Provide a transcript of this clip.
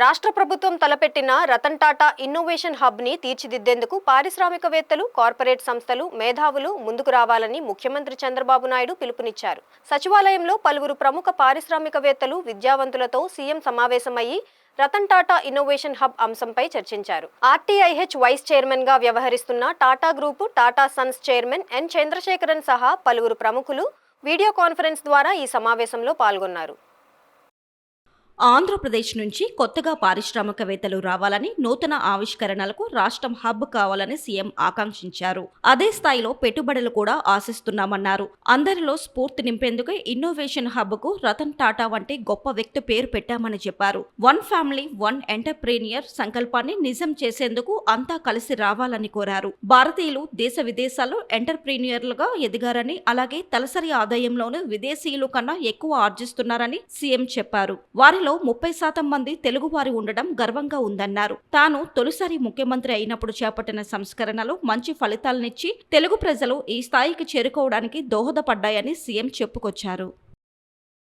రాష్ట్ర ప్రభుత్వం తలపెట్టిన రతన్ టాటా ఇన్నోవేషన్ హబ్ ని తీర్చిదిద్దేందుకు పారిశ్రామికవేత్తలు, కార్పొరేట్ సంస్థలు, మేధావులు ముందుకు రావాలని ముఖ్యమంత్రి చంద్రబాబు నాయుడు పిలుపునిచ్చారు. సచివాలయంలో పలువురు ప్రముఖ పారిశ్రామికవేత్తలు, విద్యావంతులతో సీఎం సమావేశమయ్యి రతన్ టాటా ఇన్నోవేషన్ హబ్ అంశంపై చర్చించారు. ఆర్టీఐహెచ్ వైస్ చైర్మన్ గా వ్యవహరిస్తున్న Tata group, Tata sons chairman N Chandrasekaran సహా పలువురు ప్రముఖులు వీడియో కాన్ఫరెన్స్ ద్వారా ఈ సమావేశంలో పాల్గొన్నారు. ఆంధ్రప్రదేశ్ నుంచి కొత్తగా పారిశ్రామికవేత్తలు రావాలని, నూతన ఆవిష్కరణలకు రాష్ట్రం హబ్ కావాలని సీఎం ఆకాంక్షించారు. అదే స్థాయిలో పెట్టుబడులు కూడా ఆశిస్తున్నామన్నారు. అందరిలో స్ఫూర్తి నింపేందుకే ఇన్నోవేషన్ హబ్ కు రతన్ టాటా వంటి గొప్ప వ్యక్తి పేరు పెట్టామని చెప్పారు. వన్ ఫ్యామిలీ వన్ ఎంటర్ప్రీనియర్ సంకల్పాన్ని నిజం చేసేందుకు అంతా కలిసి రావాలని కోరారు. భారతీయులు దేశ విదేశాల్లో ఎంటర్ప్రీనియర్లుగా ఎదిగారని, అలాగే తలసరి ఆదాయంలోనూ విదేశీయులు కన్నా ఎక్కువ ఆర్జిస్తున్నారని సీఎం చెప్పారు. వారిలో 30% మంది తెలుగువారి ఉండడం గర్వంగా ఉందన్నారు. తాను తొలిసారి ముఖ్యమంత్రి అయినప్పుడు చేపట్టిన సంస్కరణలు మంచి ఫలితాలనిచ్చి తెలుగు ప్రజలు ఈ స్థాయికి చేరుకోవడానికి దోహదపడ్డాయని సీఎం చెప్పుకొచ్చారు.